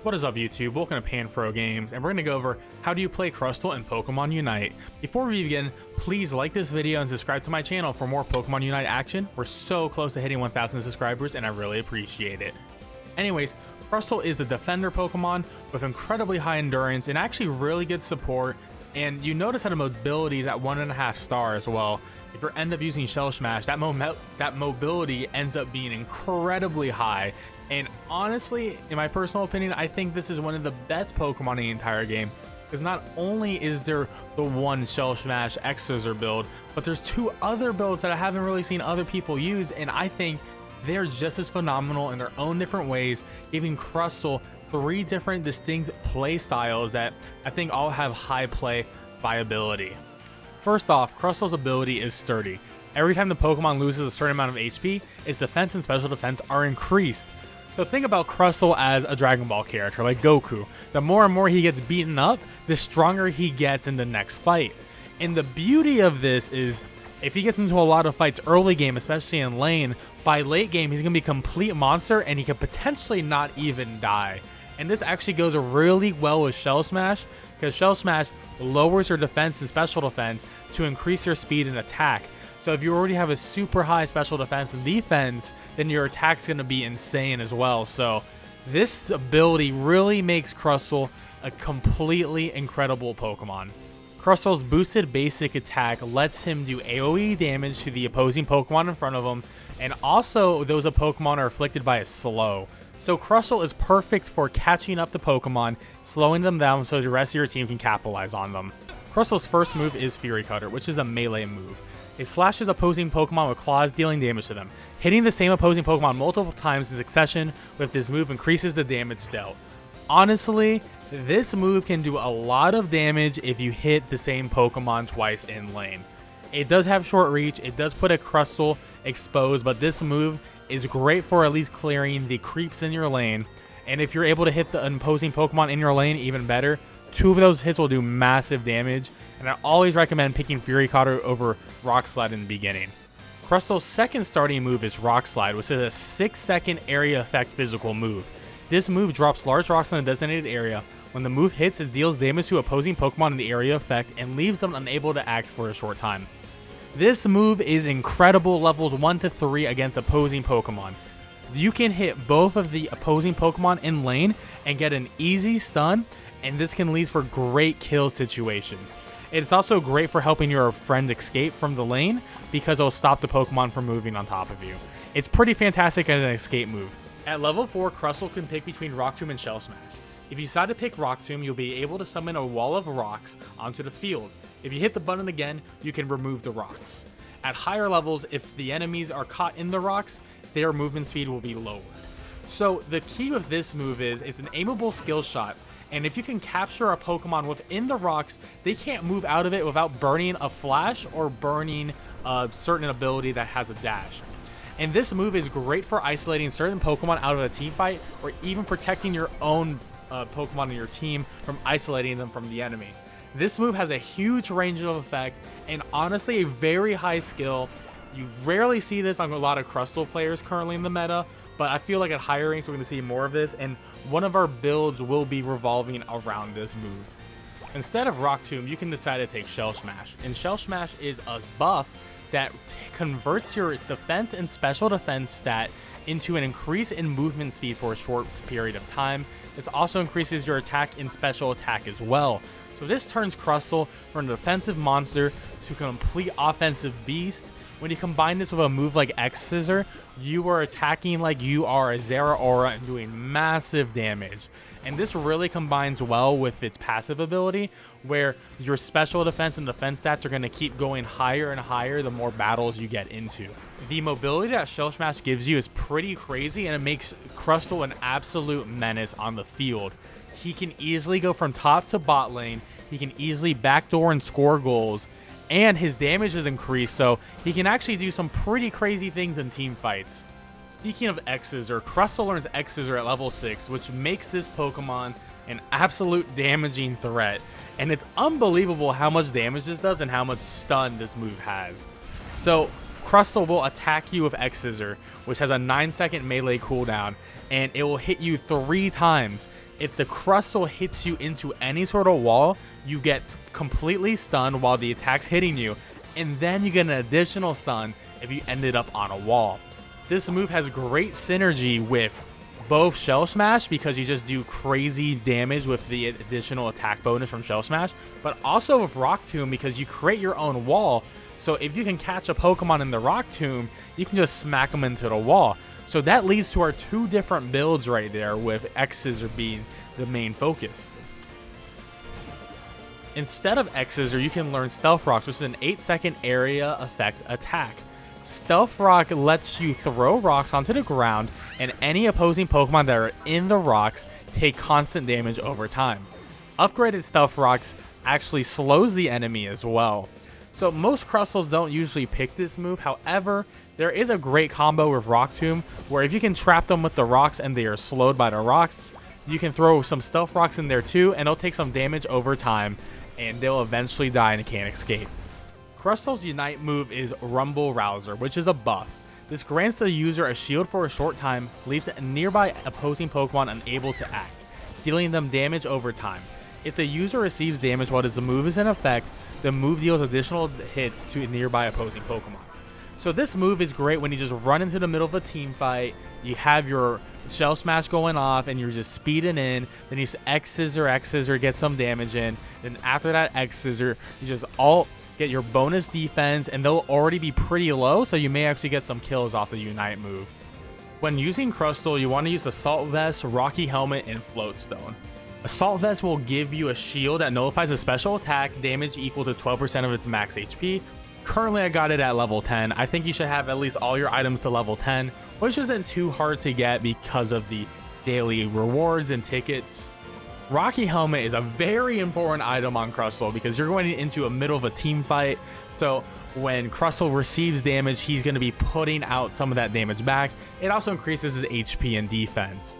What is up, YouTube? Welcome to Panfro Games, and we're going to go over how do you play Crustle in Pokemon Unite. Before we begin, please like this video and subscribe to my channel for more Pokemon Unite action. We're so close to hitting 1,000 subscribers, and I really appreciate it. Anyways, Crustle is the defender Pokemon with incredibly high endurance and actually really good support, and you notice how the mobility is at 1.5 stars. Well, if you end up using Shell Smash, that mobility ends up being incredibly high. And honestly, in my personal opinion, I think this is one of the best Pokemon in the entire game. Because not only is there the one Shell Smash X-Scissor build, but there's two other builds that I haven't really seen other people use, and I think they're just as phenomenal in their own different ways, giving Crustle 3 different distinct play styles that I think all have high play viability. First off, Crustle's ability is sturdy. Every time the Pokemon loses a certain amount of HP, its defense and special defense are increased. So think about Crustle as a Dragon Ball character like Goku. The more and more he gets beaten up, the stronger he gets in the next fight. And the beauty of this is, if he gets into a lot of fights early game, especially in lane, by late game he's going to be a complete monster and he could potentially not even die. And this actually goes really well with Shell Smash, because Shell Smash lowers your defense and special defense to increase your speed and attack. So if you already have a super high special defense and defense, then your attack's going to be insane as well. So this ability really makes Crustle a completely incredible Pokemon. Crustle's boosted basic attack lets him do AoE damage to the opposing Pokemon in front of him, and also those Pokemon are afflicted by a slow. So Crustle is perfect for catching up to Pokemon, slowing them down so the rest of your team can capitalize on them. Crustle's first move is Fury Cutter, which is a melee move. It slashes opposing Pokemon with claws, dealing damage to them. Hitting the same opposing Pokemon multiple times in succession with this move increases the damage dealt. Honestly, this move can do a lot of damage if you hit the same Pokemon twice in lane. It does have short reach, it does put a Crustle exposed, but this move is great for at least clearing the creeps in your lane. And if you're able to hit the opposing Pokemon in your lane, even better. 2 of those hits will do massive damage, and I always recommend picking Fury Cutter over Rock Slide in the beginning. Crustle's second starting move is Rock Slide, which is a 6-second area effect physical move. This move drops large rocks in a designated area. When the move hits, it deals damage to opposing Pokemon in the area effect and leaves them unable to act for a short time. This move is incredible levels 1 to 3 against opposing Pokemon. You can hit both of the opposing Pokemon in lane and get an easy stun, and this can lead for great kill situations. It's also great for helping your friend escape from the lane because it'll stop the Pokemon from moving on top of you. It's pretty fantastic as an escape move. At level 4, Crustle can pick between Rock Tomb and Shell Smash. If you decide to pick Rock Tomb, you'll be able to summon a wall of rocks onto the field. If you hit the button again, you can remove the rocks. At higher levels, if the enemies are caught in the rocks, their movement speed will be lowered. So the key with this move is it's an aimable skill shot, and if you can capture a Pokemon within the rocks, they can't move out of it without burning a flash or burning a certain ability that has a dash. And this move is great for isolating certain Pokemon out of a team fight, or even protecting your own Pokemon in your team from isolating them from the enemy. This move has a huge range of effect and honestly a very high skill. You rarely see this on a lot of Crustle players currently in the meta, but I feel like at higher ranks we're going to see more of this, and one of our builds will be revolving around this move. Instead of Rock Tomb, you can decide to take Shell Smash, and Shell Smash is a buff that converts your defense and special defense stat into an increase in movement speed for a short period of time. This also increases your attack and special attack as well. So this turns Crustle from a defensive monster to a complete offensive beast. When you combine this with a move like X-Scissor, you are attacking like you are a Zeraora and doing massive damage. And this really combines well with its passive ability, where your special defense and defense stats are going to keep going higher and higher the more battles you get into. The mobility that Shell Smash gives you is pretty crazy, and it makes Crustle an absolute menace on the field. He can easily go from top to bot lane, he can easily backdoor and score goals, and his damage is increased, so he can actually do some pretty crazy things in team fights. Speaking of X-Scissor, Crustle learns X-Scissor at level 6, which makes this Pokemon an absolute damaging threat. And it's unbelievable how much damage this does and how much stun this move has. So Crustle will attack you with X Scissor, which has a 9-second melee cooldown, and it will hit you 3 times. If the Crustle hits you into any sort of wall, you get completely stunned while the attack's hitting you, and then you get an additional stun if you ended up on a wall. This move has great synergy with both Shell Smash, because you just do crazy damage with the additional attack bonus from Shell Smash, but also with Rock Tomb, because you create your own wall. So if you can catch a Pokemon in the Rock Tomb, you can just smack them into the wall. So that leads to our 2 different builds right there, with X Scissor being the main focus. Instead of X Scissor, you can learn Stealth Rocks, which is an 8-second area effect attack. Stealth Rock lets you throw rocks onto the ground, and any opposing Pokemon that are in the rocks take constant damage over time. Upgraded Stealth Rocks actually slows the enemy as well. So most Crustles don't usually pick this move. However, there is a great combo with Rock Tomb, where if you can trap them with the rocks and they are slowed by the rocks, you can throw some Stealth Rocks in there too, and they'll take some damage over time, and they'll eventually die and can't escape. Crustle's Unite move is Rumble Rouser, which is a buff. This grants the user a shield for a short time, leaves a nearby opposing Pokemon unable to act, dealing them damage over time. If the user receives damage while the move is in effect, the move deals additional hits to nearby opposing Pokemon. So this move is great when you just run into the middle of a team fight, you have your Shell Smash going off, and you're just speeding in, then you just X Scissor, get some damage in, then after that X Scissor, you just alt, get your bonus defense, and they'll already be pretty low, so you may actually get some kills off the Unite move. When using Crustle, you want to use Assault Vest, Rocky Helmet, and Float Stone. Assault Vest will give you a shield that nullifies a special attack, damage equal to 12% of its max HP. Currently, I got it at level 10. I think you should have at least all your items to level 10, which isn't too hard to get because of the daily rewards and tickets. Rocky Helmet is a very important item on Crustle because you're going into a middle of a team fight. So when Crustle receives damage, he's going to be putting out some of that damage back. It also increases his HP and defense.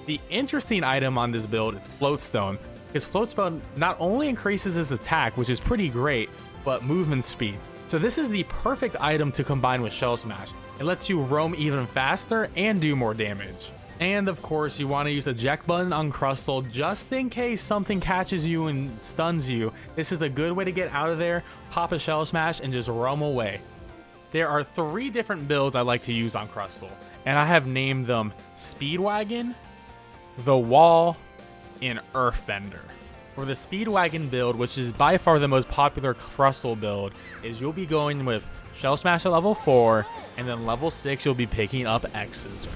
The interesting item on this build is Float Stone, because Float Stone not only increases his attack, which is pretty great, but movement speed. So this is the perfect item to combine with Shell Smash. It lets you roam even faster and do more damage. And of course, you want to use the eject button on Crustle just in case something catches you and stuns you. This is a good way to get out of there, pop a Shell Smash, and just roam away. There are 3 different builds I like to use on Crustle, and I have named them Speedwagon, The Wall, and Earthbender. For the Speedwagon build, which is by far the most popular Crustle build, is you'll be going with Shell Smash at level 4, and then level 6 you'll be picking up X Scissor.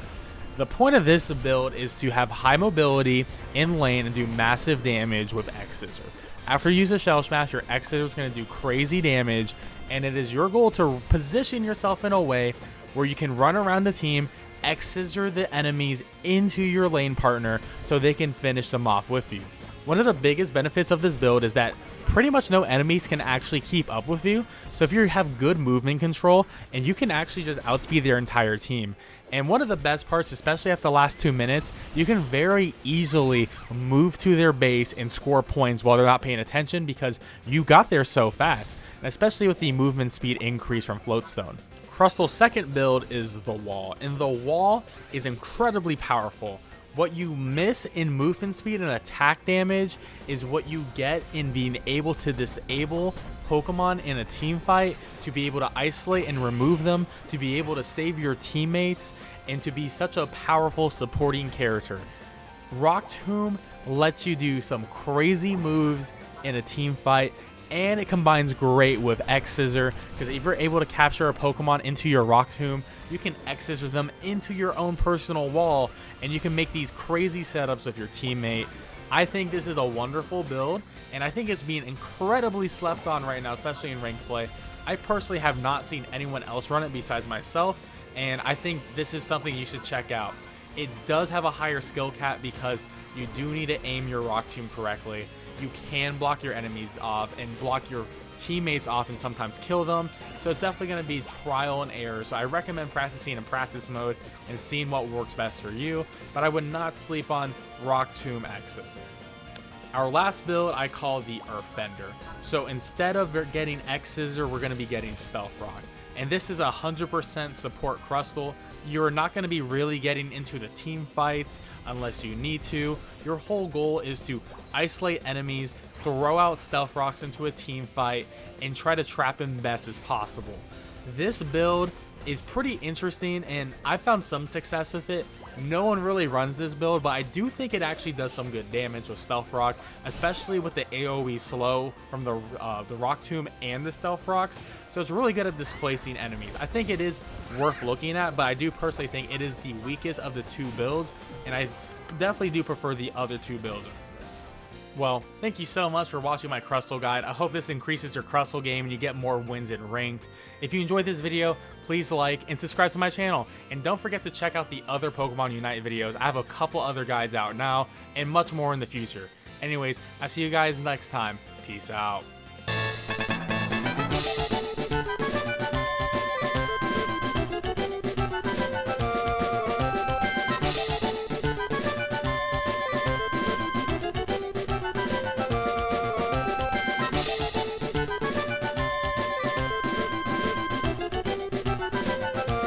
The point of this build is to have high mobility in lane and do massive damage with X Scissor. After you use a Shell Smash, your X Scissor is going to do crazy damage, and it is your goal to position yourself in a way where you can run around the team, X Scissor the enemies into your lane partner so they can finish them off with you. One of the biggest benefits of this build is that pretty much no enemies can actually keep up with you. So if you have good movement control, and you can actually just outspeed their entire team. And one of the best parts, especially at the last 2 minutes, you can very easily move to their base and score points while they're not paying attention because you got there so fast, and especially with the movement speed increase from Float Stone. Crustle's second build is The Wall, and The Wall is incredibly powerful. What you miss in movement speed and attack damage is what you get in being able to disable Pokemon in a team fight, to be able to isolate and remove them, to be able to save your teammates, and to be such a powerful supporting character. Rock Tomb lets you do some crazy moves in a team fight, and it combines great with X Scissor, because if you're able to capture a Pokemon into your Rock Tomb, you can X Scissor them into your own personal wall, and you can make these crazy setups with your teammate. I think this is a wonderful build, and I think it's being incredibly slept on right now, especially in ranked play. I personally have not seen anyone else run it besides myself, and I think this is something you should check out. It does have a higher skill cap because you do need to aim your Rock Tomb correctly. You can block your enemies off and block your teammates off and sometimes kill them, so it's definitely going to be trial and error. So I recommend practicing in practice mode and seeing what works best for you, but I would not sleep on Rock Tomb X Scissor. Our last build I call the Earthbender. So instead of getting X Scissor, we're going to be getting Stealth Rock. and this is 100% support Crustle. You're not going to be really getting into the team fights unless you need to. Your whole goal is to isolate enemies, throw out stealth rocks into a team fight, and try to trap them best as possible. This build is pretty interesting, and I found some success with it. No one really runs this build, but I do think it actually does some good damage with Stealth Rock, especially with the AoE slow from the Rock Tomb and the Stealth Rocks. So it's really good at displacing enemies. I think it is worth looking at, but I do personally think it is the weakest of the two builds, and I definitely do prefer the other two builds. Well, thank you so much for watching my Crustle guide. I hope this increases your Crustle game and you get more wins in ranked. If you enjoyed this video, please like and subscribe to my channel. And don't forget to check out the other Pokemon Unite videos. I have a couple other guides out now and much more in the future. Anyways, I'll see you guys next time. Peace out.